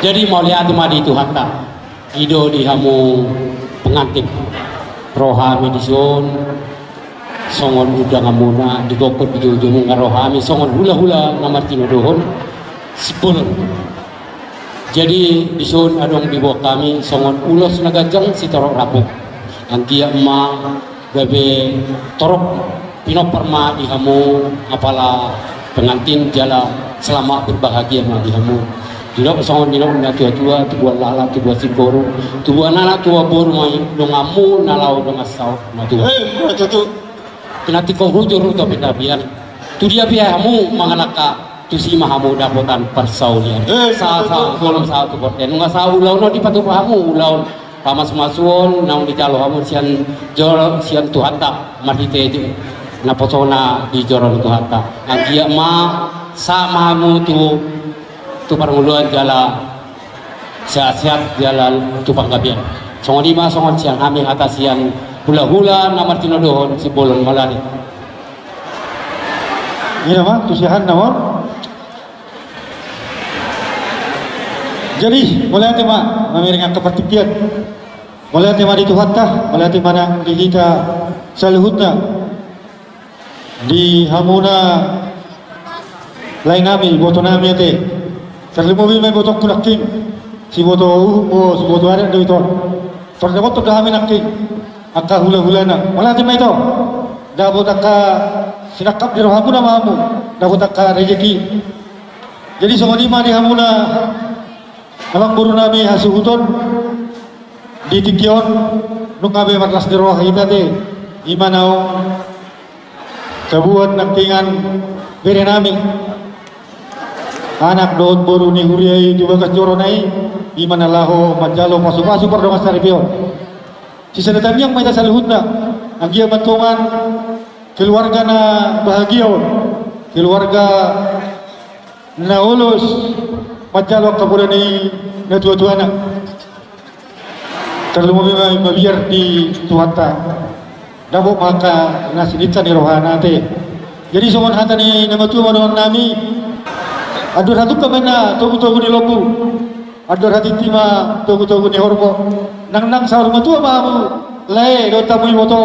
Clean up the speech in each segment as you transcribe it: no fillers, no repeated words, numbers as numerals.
Jadi mau lihat madi itu hatta ido di hamu pengantin rohami di son songon udah ngamuna digokot di ujung ngarohami songon hula-hula ngamartino dohon sepul. Jadi di son adong di bawah kami songon ulos nagajang si torok rapuk angkia emak gabe torok pinoperma di hamu apala pengantin jala selama berbahagia ma di hamu. Tidak songon dino na tua-tua tu buat lala tu buat sikoro tu buat nana tua bor mai dongamu nalau dongasau na tua. Betul. Kenati kau hujur tapi biar tu dia biamu mangalaka tu si mahamu dapotan persaulian. Sa kolom sa tu boten nggak sa ulau no di patu pahamu ulau pamas masuon nang di calo hamu sian jor sian tu hatta marhite itu na posona di joron tu hatta. Agia ma sa mahamu tu paranguluan jala sehat-sehat jalan tu panggabian songon lima songon siang kami atas siang hula-hula namar tinodohon si bolon malari ini mah tusihan naon. Jadi mulai tema mamiringan kepertikian mulai tema di tuhatta mulai tema nang dihita saluhutna di hamuna lain nami boto nami ate terlimu may botok tunaking si boto si boto ada do ito terdapat to dami naking aka hula-hula na wala may ito dabot aka sinakap di rohamu na mamu dabot aka rejeki. Jadi songon lima di hamuna alang buru nami hasuhuton di tikyon nung abe matlas di roh kita te imanau kabuat nakingan bere nami anak doon buru ni huriay di bagas joronay imana laho majalo pasu-pasu par dongas taripion si sanatan yang may tasaluhut na ang iya matungan keluarga na bahagia keluarga na ulos majalo kaburan ni na tua-tua na kalau may mabiar di tuhata dabo maka nasinita ni rohana te. Jadi somon hata ni namatua manuang nami adur hatu kamena togu-togu ni lopu adur hati tima togu-togu ni horbo nang sahur matua mamu le do tamu moto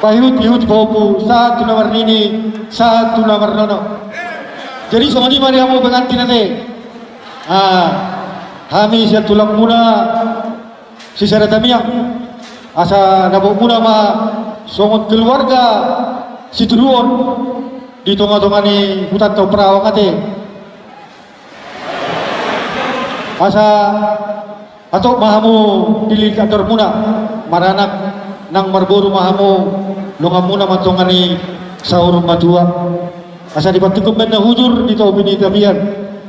pahut popu satu nomor ini satu nomor nono. Jadi somoni mari kamu pengantin nanti kami siap tulang muna si saratamiak asa nabok muna ma songot keluarga si turuon di tonga-tonga ni hutan tau perawa kate asa atau mahamu pilih kantor muna maranak nang marboru mahamu longa muna matonga ni sahur matua asa dipatukum ben na hujur di tau bini tabian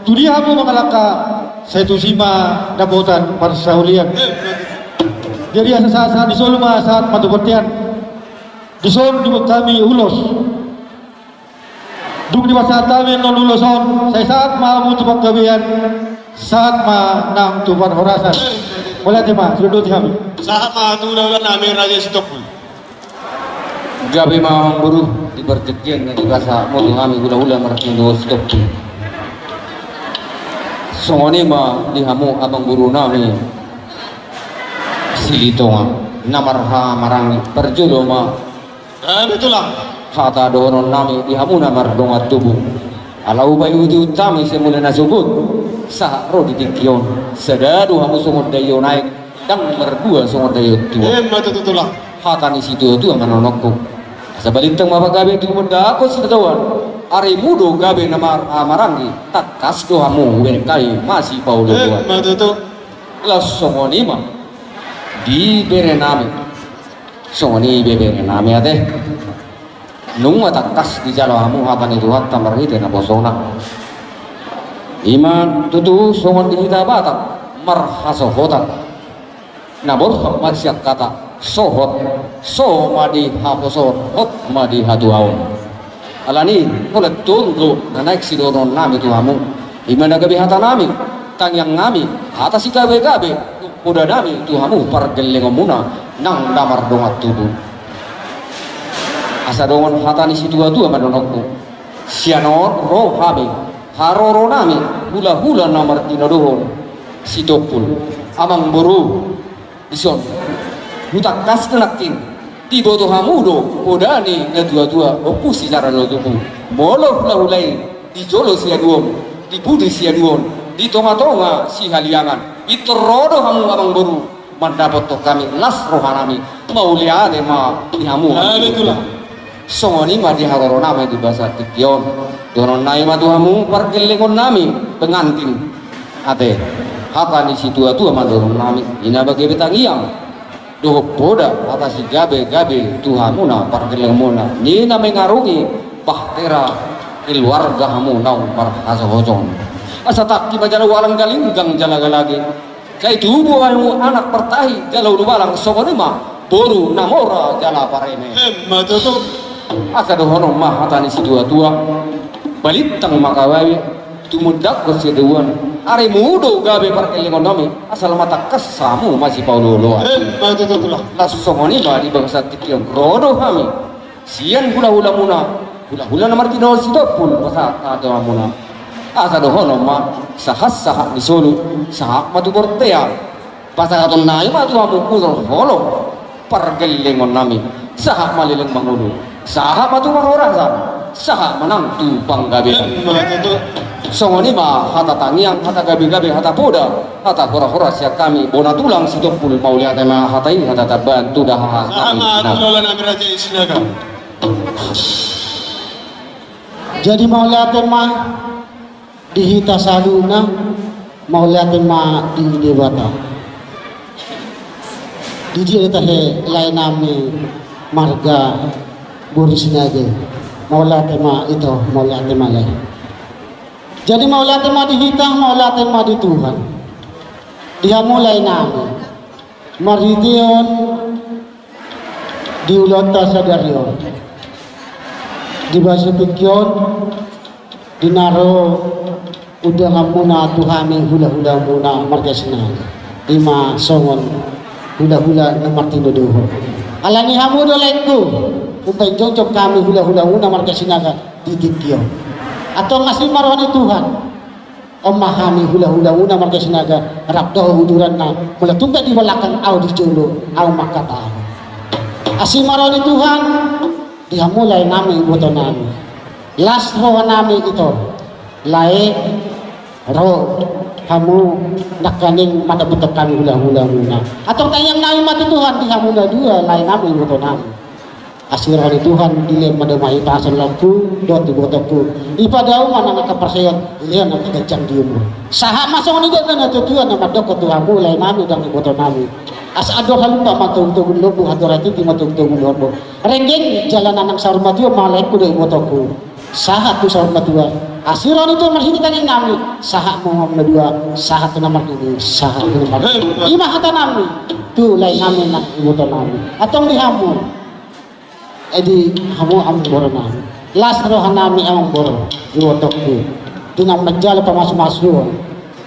tudi hamu mangalaka saya tu sima dapotan parsaulian. Jadi asa saat di Solo saat matupertian di Solo di kami ulos duk di masa kami non uloson saya saat mahamu tupak gabian saat ma nang tupan horasan boleh tema sudah kami saat ma tulang nami raja stop gabi mahang buruh di berjekian di bahasa motu kami hula-hula marakindo stop songoni ma di hamu abang buru nami silito nga namarha marangi perjudo ma betul lah kata doron nami di hamu namar dongat tubuh alau bayu di utami semula nasubut sah ro di tikyon sedadu hamu sungut dayo naik dang merdua sungut dayo tua betul lah kata ni situ tu manonokku sabalintang mapagabe tu benda aku sedawan ari mudo gabe namar amarangi takas do hamu wenkai masih paulo buat betul lasongoni ma di bere nami songoni bere nami ate nung takas di jalo hamu hatan itu hatta marhite na bosona iman tutu songon di hita batak marhasohotan nabor masyak kata sohot so madi haposor hot madi hatuaon alani oleh tunggu naik si doron nami tu hamu iman gabe hata nami tang yang nami hata si gabe udah nami tu hamu pargeleng muna nang damar dongat tubuh asa dongon hata ni situ tua manonokku sianor roh habe haroro nami hula-hula nomor tinodohon si topul amang boru ison hutak kas tenakin di boto hamudo podani na dua-dua opu si cara lotuku molo hula-hulai di jolo si aduon di budi si aduon di tonga-tonga si haliangan itorodo hamu amang boru mendapat to kami las rohanami mau liane ma ihamu Itulah. songoni ma di haroro nami di bahasa tikion donon nai ma tuhamu parkelengon nami pengantin ate hata ni si tua-tua ma donon nami ina bagi betangiang doh poda hata si gabe-gabe tuhamuna parkelengemona ni na mengarungi bahtera keluarga hamu naung par hasohojong asa tak ki majala walang galinggang jalaga lagi kai tubuh anu anak pertahi jalau dubalang songoni ma boru namora jala parene Matuto. asa dohono mah hatani si tua-tua balitang makawawi tumudak ko si dewan are mudo gabe parkelingon nami asal mata kesamu masih paulolo Matuto tulah. lasongoni ba di bangsa tikion rodo kami sian hula-hula muna hula-hula na martino si dopul basa ato muna asa dohono mah sahas-sahak di solo sahak matu bortea basa ato nai matu hamu kusol holo parkelingon nami sahak malileng mangulo sahak matu mahorasa sahak menang tu panggabe Matuto. songoni ma hata tangiang hata gabe-gabe hata poda hata hora-hora siap kami bona tulang si dopul mau lihat ma hatai hata tabantu dah kami Sama nah tunaw lang namin Raja Isinaga. Jadi mau lihat mah dihita saluna, mau lihat mah di dewata. Di dia tahe lain nami marga buris naga. Mau lihat mah itu, mau lihat mah lain. Jadi mau lihat mah dihita, mau lihat mah di Tuhan. Dia mulai nami marition diulota sadarion. Di bahasa Tikyon dinaro udah muna tuhami hula-hula muna marga sinaga lima songon hula-hula na martino doho alani hamu do laiku upay jojok kami hula-hula muna marga sinaga di Tikyon atau ngasih marwani Tuhan omahami hula-hula muna marga sinaga rapdo uduran na mula tumpet di belakang au di jolo au makata asih marwani Tuhan dia mulai nami buto nami las roh nami itu lae roh kamu nakaning mata buto kami hula-hula muna atau tayang nami mati Tuhan dia mula dua lain nami buto nami asirah di Tuhan dilem madamai tasan lampu dot di botoku ipadau mana nakapersayan ilian nak gajang dium saha masuk ni na tujuan nama dok Tuhan mulai nami dan buto nami as ador halupa matug-tug lobo hadorati ti matug-tug lobo renggeng jalan anak sarmatua malaiku dari botoku sahat tu sarmatua asiron itu masih kita nami sahat mau ngomong dua sahat nomor ini sahat nomor lima hata nami tu lain nami nak boto nami atau di hamu edi hamu am boro nami las roh nami am boro di botokku dengan menjala pamasuk-masuk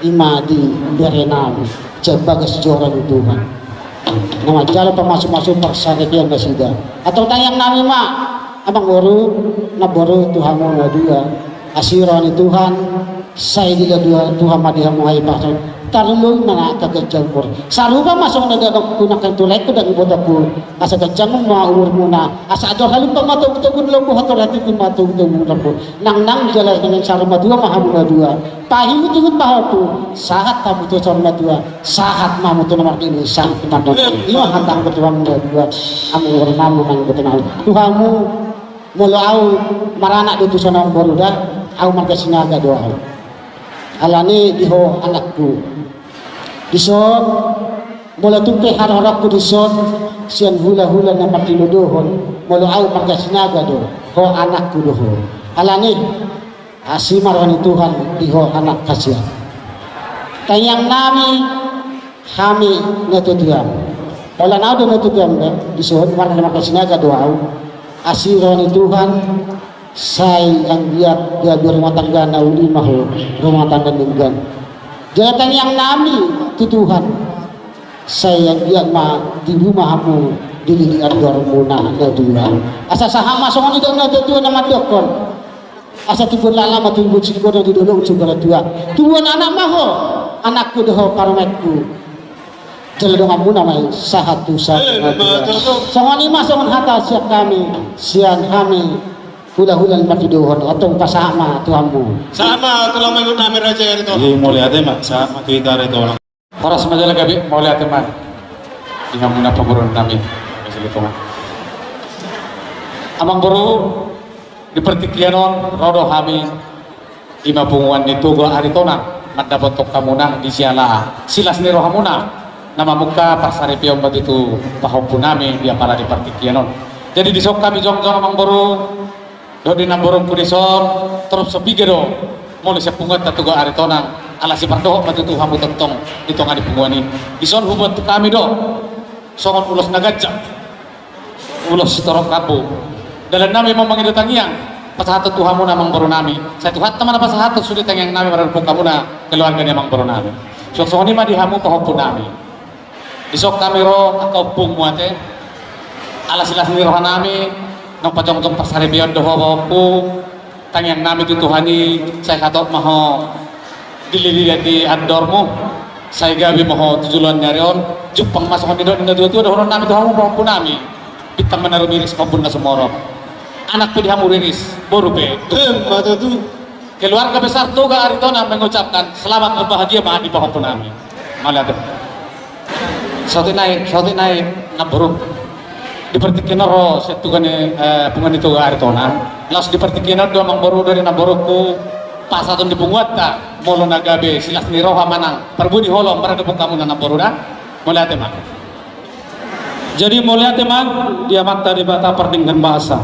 ima di bere nami jabagas joran Tuhan nama jala pamasuk-masuk persakitian kasida atau tayang nami mak abang boru na boru Tuhan mo na dua asiran Tuhan saya dila dua Tuhan madihamu hai pasal tarulong na kagajampor sarupa masong nagagap kunakan tulay ko dan ibotaku asa gajang mo mga umur muna asa ador halim pa matug-tugun lang mo hator hati ti matug-tugun lang mo nang jalan dengan saruma dua mahamu na dua pahimu tugun pahapu sahat tamu to saruma dua sahat mamu to nomor ini sahat teman ima hantang ko tuang na dua amu warnamu nang betenau Tuhanmu mula au marana dito sa nang boruda au marga sinaga doa alani diho anakku disod mula tumpe harharapku disod siyan hula-hula na matinuduhon mula au marga sinaga do ho anakku doho alani asimarwani Tuhan diho anak kasih tayang nami kami natutuan wala na do natutuan disod marga marga sinaga do au asironi Tuhan say ang biyak gabi rumah tangga na uli maho rumah tangga nunggan jatan yang nami ti Tuhan say ang biyak ma di rumah mo dililian dor muna na Tuhan asa sahama songon ito na Tuhan na madokon asa tu lala matu bu siko do dulu coba dua tuan anak maho anakku doh parametku jalan dengan muna mai sahatu songon lima songon hata siap kami sian kami hula-hula mati dohon atau pasama tuamu Sama tulang minggu nami raja itu. Jadi mau lihat mak, sa makita rin orang. Para semuanya gabi mau lihat teman. Ingat muna pemurun kami. Amang baru di pertikianon rodo kami ima punguan itu gua aritona mendapat tok kamuna di siala silas ni rohamuna nama muka pasari pion bat itu pahopun nami dia para di pertikianon. Jadi di sok kami jong-jong amang baru do di namborong kudison terus sepigero mau siap pungut tatu gua aritona ala si pardo bat itu hamu tentong itu ngadi punguan ini dison hubut kami do songon ulos nagajak ulos sitorok kabu dalam nami memang itu tangiang pasahatu tuhamu namang baru nami saya tuhat teman apa pasahatu sudah tangiang nami merepuk kamu na keluarga namang baru nami sok ini mah dihamu pahopun nami isok kami ro akau pung muate ala silas ni rohan nami nang pacong-pacong pasare bion doho bawaku tangiang nami itu tuhani saya katok maho dilihat di andormu saya gabi maho tujuan nyarion jupang masuk di dua doho nami tuhamu pahopun nami kita menaruh miris kabun na semorok anak pilih hamu riris baru pe Mata tu. keluarga besar Toga Aritona mengucapkan selamat berbahagia mah di bawah punami malah sauti naik na buruk di pertikian ro setugane pengen itu Aritona las di pertikian dua mang baru dari na burukku pas satu di punguat ta molo nagabe silas ni roha manang perbudi holong berada kamu na baru dah mulai teman jadi mulai teman dia mata di bata dengan bahasa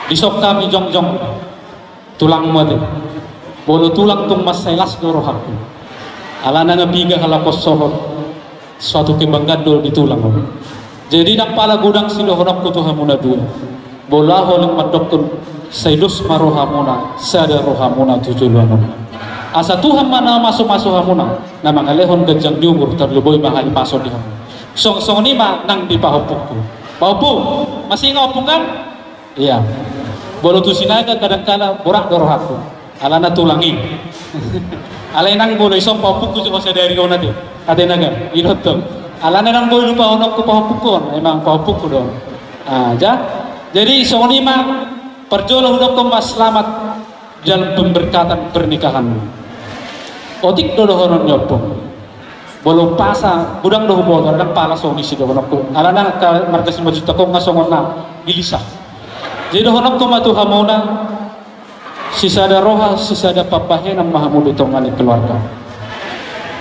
disok kami jong-jong tulang mati bolo tulang tung mas selas rohaku ala na ngabiga halakos sohot suatu kebanggaan dulu di tulang jadi nak pala gudang sidohonok kutuhamuna dua bola holing madokun saidus marohamuna sada rohamuna tujuluanuna asa Tuhan mana masuk-masuk hamuna nama kalehon gajang diumur terleboi mahal pasok dihamu song-song ni mah nang di pahopukku pahopuk masih ngopung kan iya bolo tu sinaga kadang-kala borak dorohaku alana tulangi alay nang bolo isong pahopuk ko sa dari ko na di kate naga inotong alana nang bolo pahonok ko pahopuk ko emang pahopuk ko doon jadi isong ni mah perjolo hudok ko mas selamat dalam pemberkatan pernikahanmu otik dodohonon nyopong bolo pasa budang doh boto kadang pala so ni si dohonok ko alana ka markas 5 juta ko ngasongon na gilisah jadi dohonok ko matu hamona sisada roha sisada papahe nang mahamudu tongani keluarga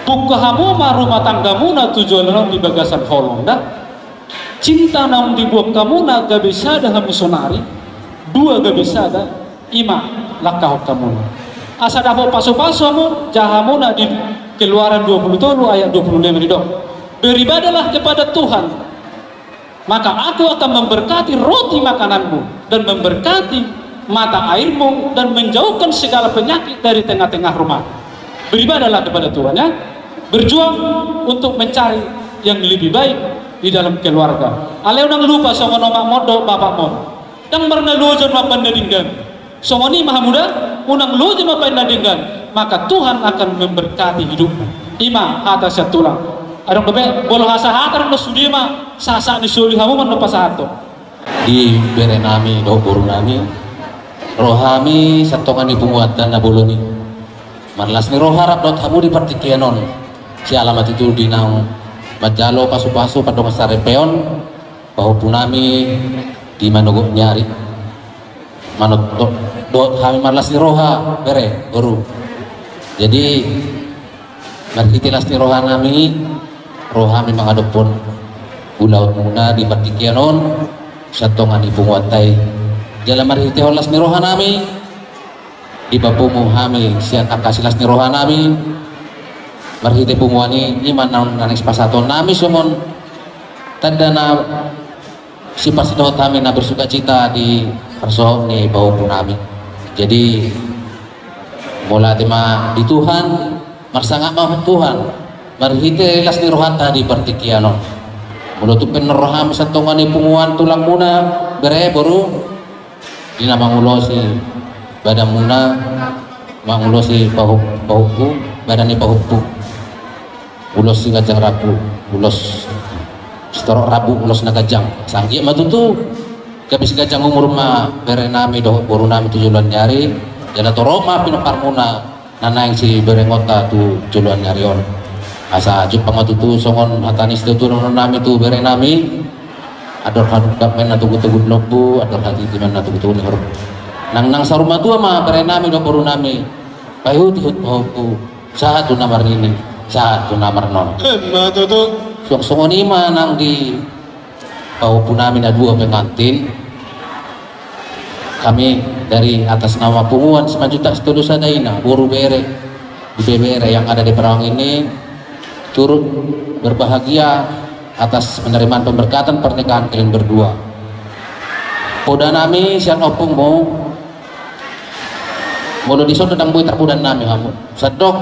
buka hamu rumah tanggamu na tujuan di bagasan holong dah cinta nam dibuat kamu na gabisada hamisonari dua gabisada ima lakah kamu asa dapo paso-paso mu jahamu na di Keluaran 20 ayat 25 ini dong. Beribadalah kepada Tuhan, maka aku akan memberkati roti makananmu dan memberkati mata airmu dan menjauhkan segala penyakit dari tengah-tengah rumah. Beribadalah kepada Tuhan ya. Berjuang untuk mencari yang lebih baik di dalam keluarga. Ale unang lupa sama nama modo bapak mon. Dan merna lujon mapan nadinggan. Somoni maha muda unang lujon mapan nadinggan. Maka Tuhan akan memberkati hidupmu. Ima atas tulang. Arang bebe bolo hasa hatar no sudima sasa ni suli hamu man pasato. Di bere nami do buru nami rohami satongan ibu muatan na boloni. Marlas ni roharap dot hamu di partikianon. Si alamat itu di nang majalo pasu-pasu padong sarepeon bahwa punami di manogok nyari. Manot dot kami marlas ni roha bere baru. Jadi marhitilas ni rohami mangadopon ulaut muna di partikianon satongan ibu watay jala marhiti holas ni rohanami di bapumu hami siat akasilas ni rohanami marhiti pumuani iman nanis pasaton nami sumon tanda na si pasidot kami na bersuka cita di persoal ni bau punami jadi mula tema di Tuhan marsanga mah Tuhan marhite las ni rohata di partikianon mula tu peneroham satongan ni punguan tulang muna bere baru di nama mulo si badan muna mangulos si pahupu badan ni pahupu ulos si gajang rabu ulos setorok rabu ulos na gajang sanggi matutu kabis gajang umur ma berenami doh boru nami tujuan nyari jana toroma pinapar muna nanang si berengota tu tujuan nyari on asa jumpa matutu songon hatanis tu turun nami tu berenami ador hadap men tugu-tugu lobu ador hati timan tugu-tugu ni nang saruma tua mah berenami do boru nami payu tihut hopu satu namar ini satu namar non Matutu. songon ima nang di hopu nami na dua pengantin kami dari atas nama punguan 9 juta setulus sadaina boru bere di bere yang ada di Perawang ini turut berbahagia atas penerimaan pemberkatan pernikahan kalian berdua. Poda nami siang opung mau di sono dang buit terpudan nami kamu. Sedok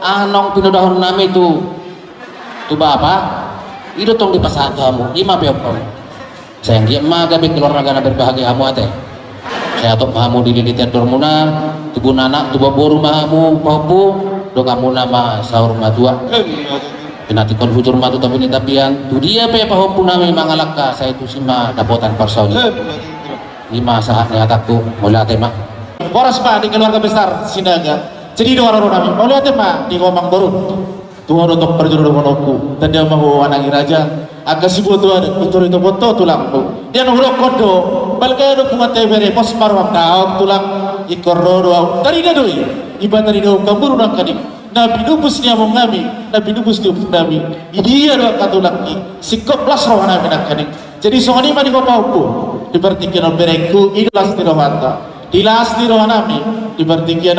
anong pinudahon nami tu bapak itu tong di pasar kamu ima peopong. Sayang dia mah gabi keluarga na berbahagia kamu ate. Saya tok kamu di lilitian dormuna tubuh anak tubuh boru mahamu papu do kamu nama sahur matua. Pinati kon hujur matu tapi ni tapian tu dia pe pahopun nami mangalaka saya tu sima dapotan parsauli lima saat ni atakku mulai tema Boras pa di keluarga besar Sinaga. Jadi dua orang nami. Mulai tema di Komang Baru. Tuhan untuk perjuru monoku. Tanda mahu anangi raja. Agak si butuh ada itu foto tulang bu. Dia nurut kodo. Balkai ada bunga tebere pos paruam daun tulang ikor rodo. Tadi doi. Ibadah di daun kabur nak kadi. Nabi nubus ni among nami. Nabi nubus ni nami. Ini ada katulaki. Sikop las roh nami nak kadi. Jadi soalnya mari kau paupu. Dipertikan bereku ini las tirohanta. Dilas di roh nami dipertikan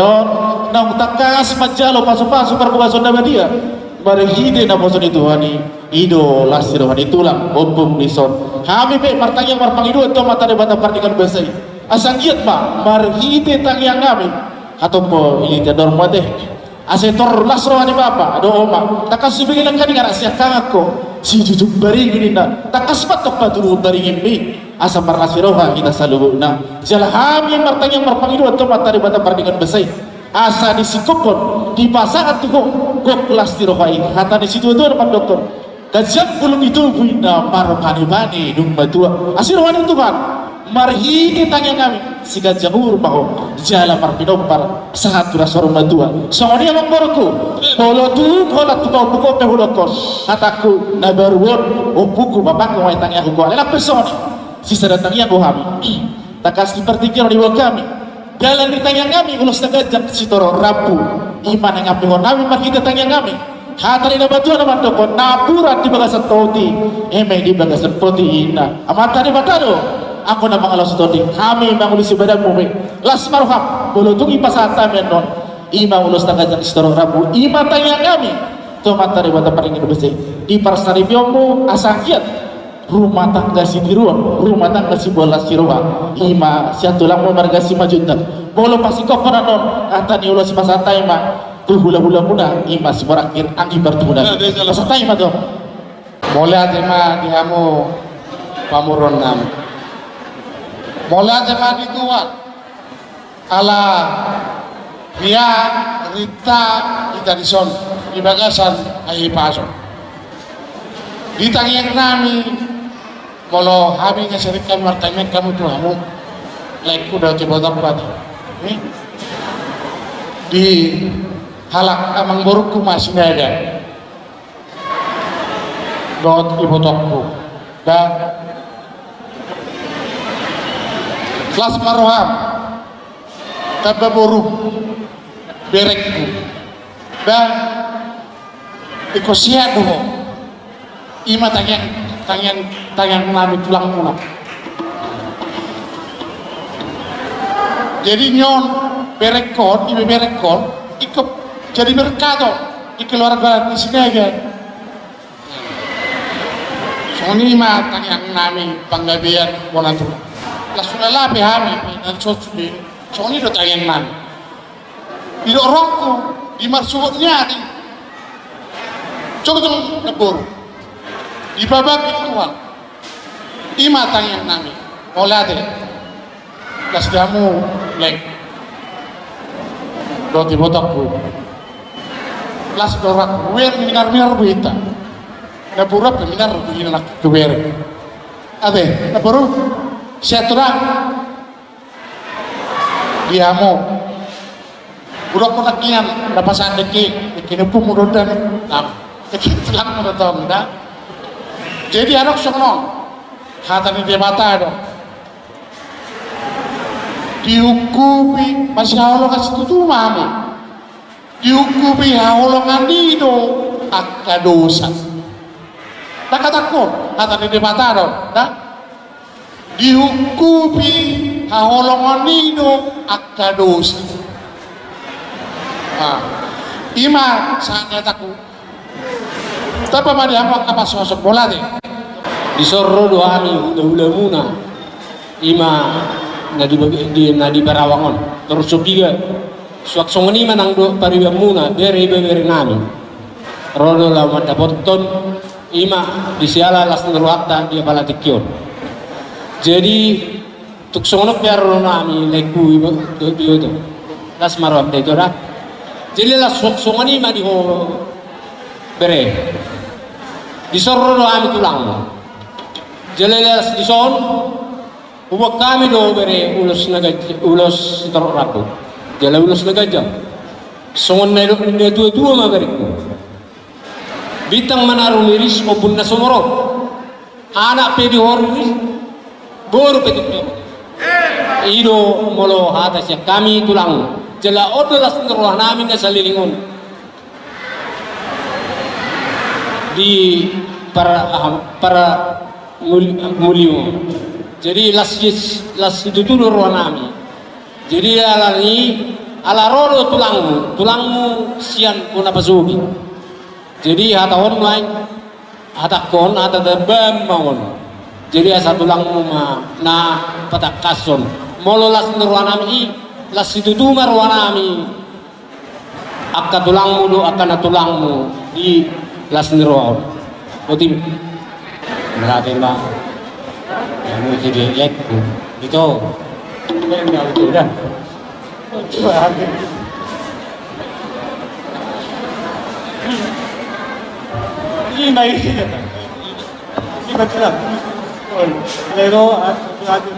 nang takas majalo pasu-pasu perkuasa nama dia. Marhide na poso ni Tuhani ido las di roh ni tulang ompung lison. Kami pe martanya marpangido to mata de bata partikan besai. Asanggiat ma marhide tangyang kami. Atompo ini tador mate. Asetor las roh ni bapa ado oma. Takas subilang kani ngara siya kangako. Si jujug bari gini na takas patok patulu bari gini. Asa marasiroha kita selalu na jalan kami yang martanya marpangido atau matari bata pardingan besai asa disikopon di pasangan tuh kok kelas tirohai kata di situ itu depan dokter kajak belum itu puina marpani dung batua asirwan itu kan marhini tanya kami si kajamur baho jalan marpinompar saat turasor batua soalnya mangborku kalau tuh kau buku pehulokon kataku nabaruon buku bapak kau tanya aku kau enak personi sisa datangnya kami takas dipertikan di kami jalan ditanya kami ulos nagajak si toro rabu iman yang ngapihon kami mari datangnya kami hatari na batuan naman doko naburat di bagasan toti di bagasan proteina amatari batado ako na mga toti kami mangulisi badan mumi las maruham bulutung ipasata menon ima ulos nagajak si toro rabu ima tanya kami to matari bata paringin besi di parsari biomu asangkiat rumah tangga si diruan, rumah tangga si bola si roa, ima si atulang mo marga si majutan, bolo pasi kau pernah non, kata ni ulo si pasantai ma, tuh hula muna, ima si morakir angin bertuna, pasantai ma dong. Mulai tema dihamu pamuron nam. Mulai tema dituan. Ala Ria Rita Itarison di bagasan ahi pason. Ditanyang nami kalau kami ngasirikan martanya kamu tuh kamu like udah coba tempat di halak amang boruku masih ada dot ibu tokku dan kelas marham tabah boru berekku dan ikosia dulu ima tangan nami tulang muna. Jadi nyon berekon, ibu berekon, ikut jadi merkado di keluarga di sini aja. Soni ma tangan nami panggabian bonatu. Langsung lapi kami dan sosudi. Soni do tangan nami. Di orangku di marsudnya di. Coba nebur. Di babak Tuhan ima tangan nami mulai deh kas kamu lek Roti botakku. Las dorak wer minar berita. Na burap minar begini nak kewer. Ade, na baru saya terang dia mau burap ko nakian napasan deki pun mudodan nah selang mudotong dah jadi anak sono kata ni dia mata dong dihukumi masih Allah kasih tutu mami dihukumi Allah ngandido akka dosa tak katakon kata ni dia mata dong dah dihukumi haholongan nino akka dosa ima saatnya takut tapi mah dia mau apa sosok bola deh Disorro doa ani udah muna ima nadi barawangon terus juga suak songoni manang do pariwa muna bere nami rodo la mata boton ima disiala las ngeruakta dia bala tikion jadi tuk sonok biar nami leku itu las marwam itu dah jadi las songoni ma di ho bere disorro ami tulang jadi las dison ubak kami do bere ulos terok rapu jadi ulos nagajam songon na ne dua ma bere bitang manaru miris maupun nasomoro anak pedi horis boru pedi ido molo hata siya kami tulang jela odolas ngeruah namin na salilingon di para mulio jadi las itu tuh ruah nami jadi ala rodo tulangmu sian pun apa sugi jadi hata on lain hata kon hata debam bangun jadi asa tulangmu na patak kason molo las nurwanami las itu tuh marwanami akka tulangmu do akka na tulangmu di las nurwan oti berarti mbak yang mau jadi lekku itu enggak udah ini baik ini betul lero ada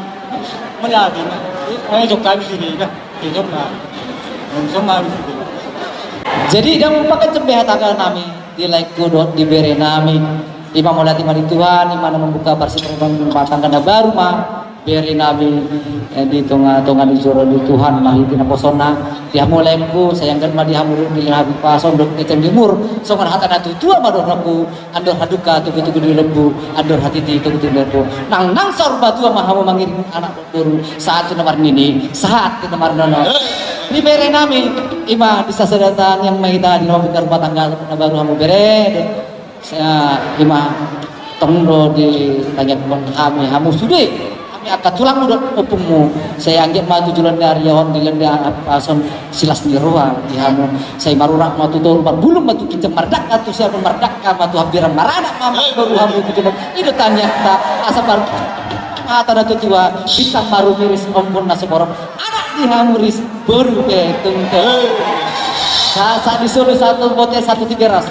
melihat ini juga kami sini kan itu mah semua Jadi dia merupakan cembehat agar nami di like kudot di bere nami imam molati mari Tuhan imam membuka bersih rumah tangga baru mah beri nami di tengah-tengah di joro di Tuhan mah itu naposona dia mulaiku sayangkan mah dia mulu di habi pason dok keceng dimur songan hata natu tua mah aku andor haduka tu gitu di lembu andor hati di itu di lembu nang sorba tua mah mau mangiring anak baru saat nomor ini saat nomor nono di beri nami ima bisa sedatan yang mahita di rumah tangga baru hamu bere saya ima tongdo di tanya kami hamu sudah kami akan tulang udah opungmu saya anggap maju jualan dari yon di lenda pason silas di ruang di hamu saya marurak matu turun bulung matu kita mardak atau siapa mardak matu hampir marana mama baru hamu kita itu tanya tak asal baru mata ada tua bintang baru miris ompun naseborong anak di hamuris baru betung saat disuruh satu bote 1 3 ras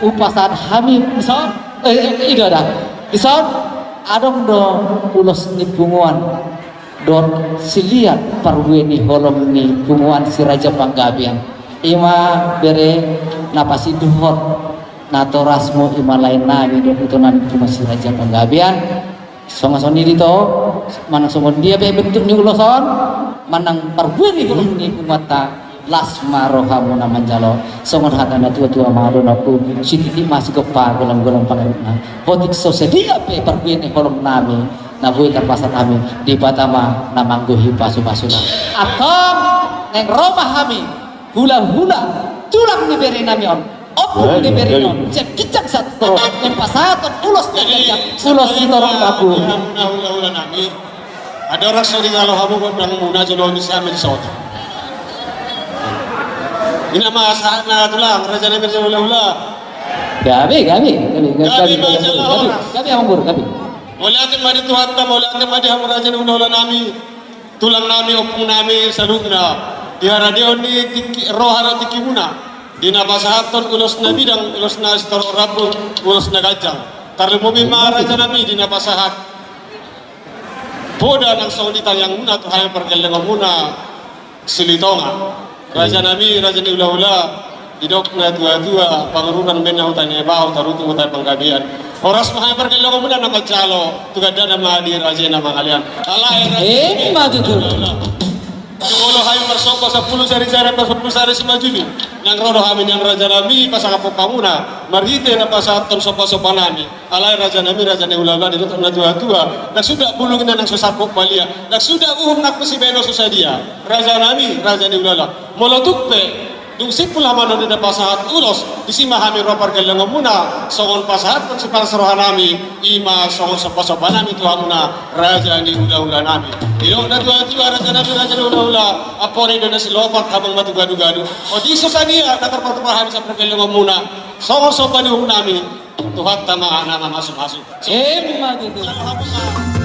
upasan hamil misal itu ada misal adong do ulos ni punguan don siliat parweni holom ni punguan si Raja Panggabian ima bere napasi duhot natorasmo ima lain nabi do putunan cuma si Raja Panggabian songasoni dito manang songon dia be bentuk ni uloson manang parweni holom ni pumata lasma rohamu naman jalo songon hatana tua-tua mahadon aku sititi masih kepa golong-golong pangaruna potik sosedia pe perbuene kolom nami nabui terpasat kami di batama namangguhi pasu-pasuna atau neng romah kami hula-hula tulang diberi nami on opung diberi on cek kicak satu neng pasaton ulos dagajak ulos sitorong babu hula-hula nami ada orang sering kalau kamu bilang muna jodoh bisa mensota ini nama saatnya tulang raja nabi hula-hula gabi ambur gabi mulatin mari Tuhan ta mulatin mari ham raja hula-hula nami tulang nami opung nami saludna di radio ni rohara tiki muna di napasahaton ulos na bidang ulos na istor rabu ulos na gajang tarlumobi raja nabi di napasahat boda ng saulitan yang muna tuhay perkelengan muna silitonga raja nabi raja ni ula-ula didok na dua-dua pangurunan menau tanya bahu tarutu mutai panggabian oras mahal perkelengan muna nama calo tugada nama di raja nama kalian alai maju tuh. Jumolo hayo marsoko sa pulo dari jara pas pulo sari si majuju nang rodo kami yang raja nabi pasang kapok pamuna marite na pasaton sopa-sopa nami alai raja nabi raja ni ulala di na tua-tua na sudah bulung na nang susapok balia na sudah nak si beno susadia raja nabi raja ni ulala molotukpe dung sipula mano na pasahat ulos disima kami ropar galang muna songon pasahat pag si pasarohan nami ima songon sopa-sopa nami tuha muna raja ni ula-ula nami ilong na tua-tua raja ni ula-ula apore na si lopak habang matugadu-gadu o di susania nakarpatupahan sa pergalang muna songon sopa ni nami tuhat tama nama masuk-masuk Maju tuh.